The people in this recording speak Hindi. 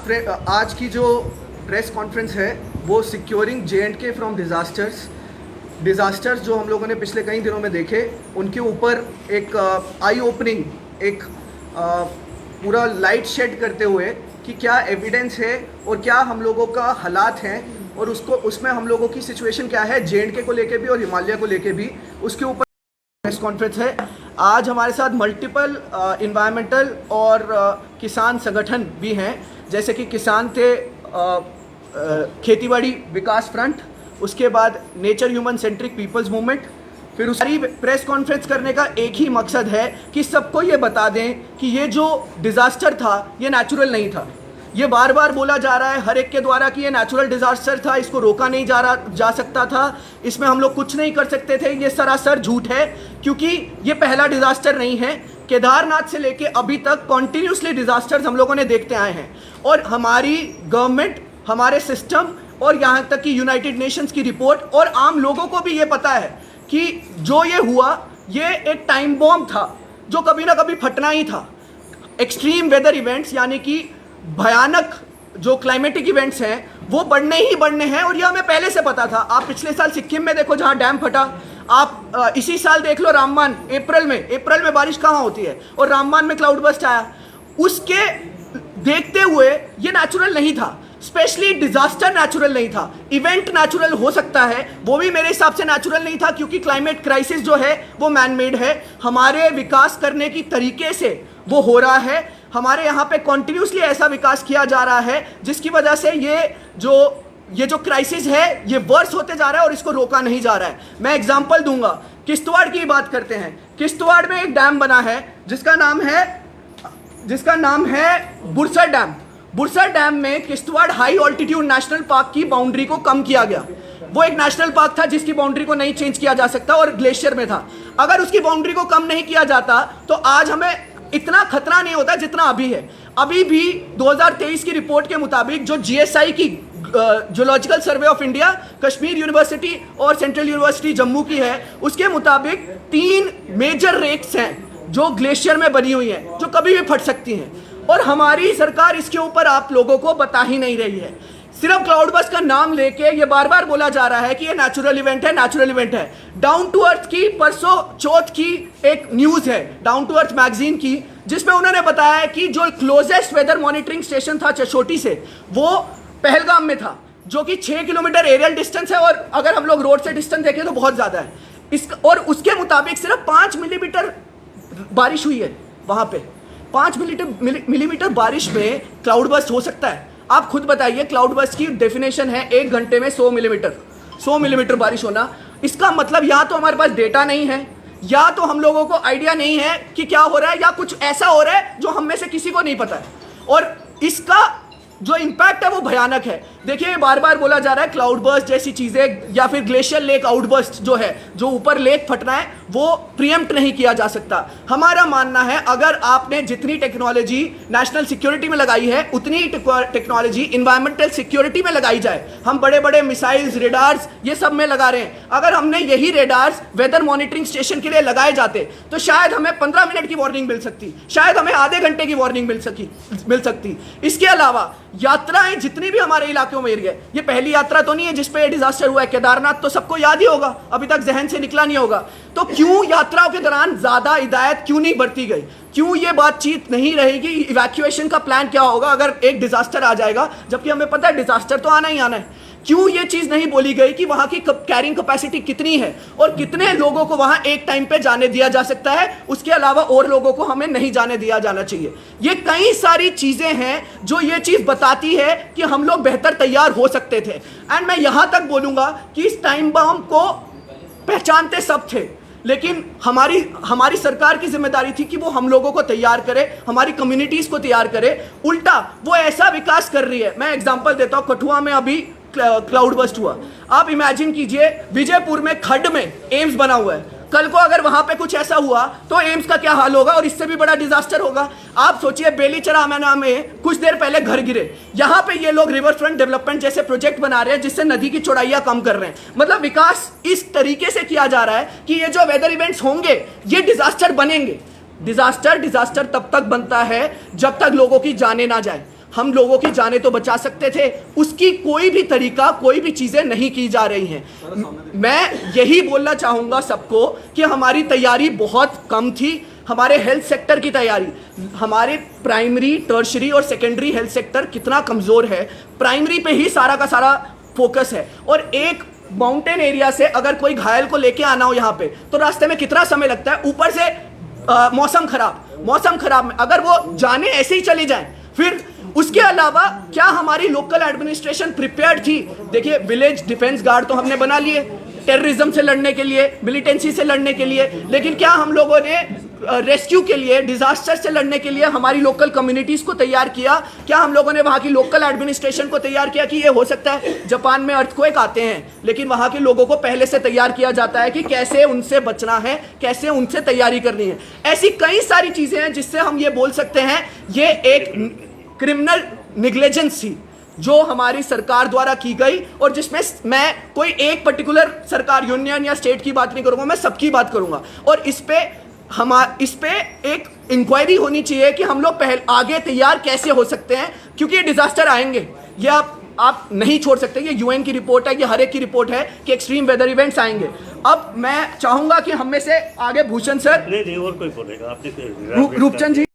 आज की जो प्रेस कॉन्फ्रेंस है वो सिक्योरिंग JNK फ्रॉम डिज़ास्टर्स जो हम लोगों ने पिछले कई दिनों में देखे, उनके ऊपर एक आई ओपनिंग, एक पूरा लाइट शेड करते हुए कि क्या एविडेंस है और क्या हम लोगों का हालात हैं और उसमें हम लोगों की सिचुएशन क्या है JNK को लेके भी और हिमालय को लेके भी, उसके ऊपर प्रेस कॉन्फ्रेंस है। आज हमारे साथ मल्टीपल इन्वायरमेंटल और किसान संगठन भी हैं, जैसे कि किसान थे खेतीबाड़ी विकास फ्रंट, उसके बाद nature human centric people's movement. फिर सारी प्रेस कॉन्फ्रेंस करने का एक ही मकसद है कि सबको ये बता दें कि ये जो डिज़ास्टर था ये नेचुरल नहीं था। ये बार बार बोला जा रहा है हर एक के द्वारा कि ये नेचुरल डिज़ास्टर था, इसको रोका नहीं जा सकता था, इसमें हम लोग कुछ नहीं कर सकते थे। ये सरासर झूठ है, क्योंकि ये पहला डिज़ास्टर नहीं है। केदारनाथ से लेके अभी तक कॉन्टिन्यूसली डिज़ास्टर्स हम लोगों ने देखते आए हैं और हमारी गवर्नमेंट, हमारे सिस्टम और यहाँ तक कि यूनाइटेड नेशंस की रिपोर्ट और आम लोगों को भी ये पता है कि जो ये हुआ ये एक टाइम बॉम्ब था जो कभी ना कभी फटना ही था। एक्सट्रीम वेदर इवेंट्स यानी कि भयानक जो क्लाइमेटिक इवेंट्स हैं वो बढ़ने ही बढ़ने हैं और ये हमें पहले से पता था। आप पिछले साल सिक्किम में देखो जहाँ डैम फटा, आप इसी साल देख लो राममान, अप्रैल में बारिश कहाँ होती है और राममान में क्लाउड बस्ट आया। उसके देखते हुए ये नेचुरल नहीं था, स्पेशली डिजास्टर नेचुरल नहीं था। इवेंट नेचुरल हो सकता है, वो भी मेरे हिसाब से नेचुरल नहीं था, क्योंकि क्लाइमेट क्राइसिस जो है वो मैन मेड है। हमारे विकास करने की तरीके से वो हो रहा है, हमारे यहाँ पे कॉन्टिन्यूसली ऐसा विकास किया जा रहा है जिसकी वजह से ये जो क्राइसिस है ये वर्स होते जा रहा है और इसको रोका नहीं जा रहा है। मैं एग्जांपल दूंगा, किश्तवाड़ की बात करते हैं। किश्तवाड़ में एक डैम बना है जिसका नाम है बुरसर डैम। बुरसर डैम में Kishtwar high altitude national park की बाउंड्री को कम किया गया। वो एक नेशनल पार्क था जिसकी बाउंड्री को नहीं चेंज किया जा सकता और ग्लेशियर में था। अगर उसकी बाउंड्री को कम नहीं किया जाता तो आज हमें इतना खतरा नहीं होता जितना अभी है। अभी भी 2023 की रिपोर्ट के मुताबिक जो GSI की geological survey of India, Kashmir university और सेंट्रल यूनिवर्सिटी जम्मू की है, उसके मुताबिक 3 मेजर रेक्स हैं जो ग्लेशियर में बनी हुई हैं जो कभी भी फट सकती हैं और हमारी सरकार इसके ऊपर आप लोगों को बता ही नहीं रही है। सिर्फ क्लाउड बस्ट का नाम लेके ये बार बार बोला जा रहा है कि ये नेचुरल इवेंट है। डाउन टू अर्थ की परसों चौथ की एक न्यूज़ है डाउन टू अर्थ मैगजीन की, जिसमें उन्होंने बताया कि जो क्लोजेस्ट वेदर मॉनिटरिंग स्टेशन था चशोटी से, वो पहलगाम में था, जो कि 6 किलोमीटर एरियल डिस्टेंस है और अगर हम लोग रोड से डिस्टेंस देखें तो बहुत ज़्यादा है। और उसके मुताबिक सिर्फ 5 मिलीमीटर बारिश हुई है वहाँ पे। 5 मिलीमीटर बारिश में क्लाउड बस्ट हो सकता है? आप खुद बताइए। क्लाउड बस्ट की डेफिनेशन है 1 घंटे में 100 मिलीमीटर बारिश होना। इसका मतलब या तो हमारे पास डेटा नहीं है, या तो हम लोगों को आइडिया नहीं है कि क्या हो रहा है, या कुछ ऐसा हो रहा है जो हम में से किसी को नहीं पता है और इसका जो इम्पैक्ट है वो भयानक है। देखिए बार बार बोला जा रहा है क्लाउड बस्ट जैसी चीज़ें या फिर ग्लेशियर लेक आउटबर्स्ट जो है, जो ऊपर लेक फटना है, वो प्रीएम्प्ट नहीं किया जा सकता। हमारा मानना है अगर आपने जितनी टेक्नोलॉजी नेशनल सिक्योरिटी में लगाई है उतनी टेक्नोलॉजी इन्वायरमेंटल सिक्योरिटी में लगाई जाए। हम बड़े बड़े मिसाइल्स, रेडार्स ये सब में लगा रहे हैं। अगर हमने यही रेडार्स वेदर मॉनिटरिंग स्टेशन के लिए लगाए जाते तो शायद हमें 15 मिनट की वार्निंग मिल सकती, शायद हमें आधे घंटे की वार्निंग मिल सकती। इसके अलावा यात्राएं जितनी भी हमारे इलाकों में है, ये पहली यात्रा तो नहीं है जिस पे डिजास्टर हुआ है। केदारनाथ तो सबको याद ही होगा, अभी तक जहन से निकला नहीं होगा। तो क्यों यात्राओं के दौरान ज्यादा हिदायत क्यों नहीं बरती गई? क्यों ये बातचीत नहीं रहेगी इवैक्यूएशन का प्लान क्या होगा अगर एक डिजास्टर आ जाएगा, जबकि हमें पता है डिजास्टर तो आना ही आना है? क्यों ये चीज नहीं बोली गई कि वहां की कैरिंग कैपेसिटी कितनी है और कितने लोगों को वहां एक टाइम पे जाने दिया जा सकता है, उसके अलावा और लोगों को हमें नहीं जाने दिया जाना चाहिए। ये कई सारी चीजें हैं जो ये चीज बताती है कि हम लोग बेहतर तैयार हो सकते थे। एंड मैं यहां तक बोलूंगा कि इस टाइम बम को पहचानते सब थे, लेकिन हमारी सरकार की जिम्मेदारी थी कि वो हम लोगों को तैयार करे, हमारी कम्युनिटीज को तैयार करे। उल्टा वो ऐसा विकास कर रही है। मैं एग्जांपल देता हूं, कठुआ में अभी क्लाउड बस्ट हुआ। आप इमेजिन कीजिए विजयपुर में खड्ड में एम्स बना हुआ है, कल को अगर वहां पे कुछ ऐसा हुआ तो एम्स का क्या हाल होगा और इससे भी बड़ा डिजास्टर होगा। आप सोचिए बेलीचरामना में कुछ देर पहले घर गिरे, यहां पे ये लोग रिवर फ्रंट डेवलपमेंट जैसे प्रोजेक्ट बना रहे हैं जिससे नदी की चौड़ाइयां कम कर रहे हैं। मतलब विकास इस तरीके से किया जा रहा है कि ये जो वेदर इवेंट्स होंगे ये डिजास्टर बनेंगे। डिजास्टर तब तक बनता है जब तक लोगों की जाने ना जाए। हम लोगों की जानें तो बचा सकते थे, उसकी कोई भी तरीका, कोई भी चीज़ें नहीं की जा रही हैं। मैं यही बोलना चाहूँगा सबको कि हमारी तैयारी बहुत कम थी। हमारे हेल्थ सेक्टर की तैयारी, हमारे प्राइमरी, टर्शरी और सेकेंडरी हेल्थ सेक्टर कितना कमज़ोर है, प्राइमरी पे ही सारा का सारा फोकस है। और एक माउंटेन एरिया से अगर कोई घायल को लेके आना हो यहाँ पे, तो रास्ते में कितना समय लगता है, ऊपर से मौसम खराब में अगर वो जाने ऐसे ही चले जाएं, फिर उसके अलावा क्या हमारी लोकल एडमिनिस्ट्रेशन प्रिपेयर्ड थी? देखिए, विलेज डिफेंस गार्ड तो हमने बना लिए टेररिज्म से लड़ने के लिए, मिलिटेंसी से लड़ने के लिए, लेकिन क्या हम लोगों ने रेस्क्यू के लिए, डिजास्टर से लड़ने के लिए हमारी लोकल कम्युनिटीज को तैयार किया? क्या हम लोगों ने वहां की लोकल एडमिनिस्ट्रेशन को तैयार किया कि ये हो सकता है जापान में अर्थक्वेक आते हैं, लेकिन वहां के लोगों को पहले से तैयार किया जाता है कि कैसे उनसे बचना है, कैसे उनसे तैयारी करनी है। ऐसी कई सारी चीजें हैं जिससे हम ये बोल सकते हैं ये एक क्रिमिनल निग्लिजेंस थी जो हमारी सरकार द्वारा की गई, और जिसमें मैं कोई एक पर्टिकुलर सरकार, यूनियन या स्टेट की बात नहीं करूंगा, मैं सबकी बात करूंगा। और इस पे एक इंक्वायरी होनी चाहिए कि हम लोग पहले आगे तैयार कैसे हो सकते हैं, क्योंकि ये डिजास्टर आएंगे, ये आप नहीं छोड़ सकते। ये यूएन की रिपोर्ट है, ये हर एक की रिपोर्ट है कि एक्सट्रीम वेदर इवेंट्स आएंगे। अब मैं चाहूंगा कि हम में से आगे भूषण सर, नहीं और कोई बोलेगा, रूपचंद जी।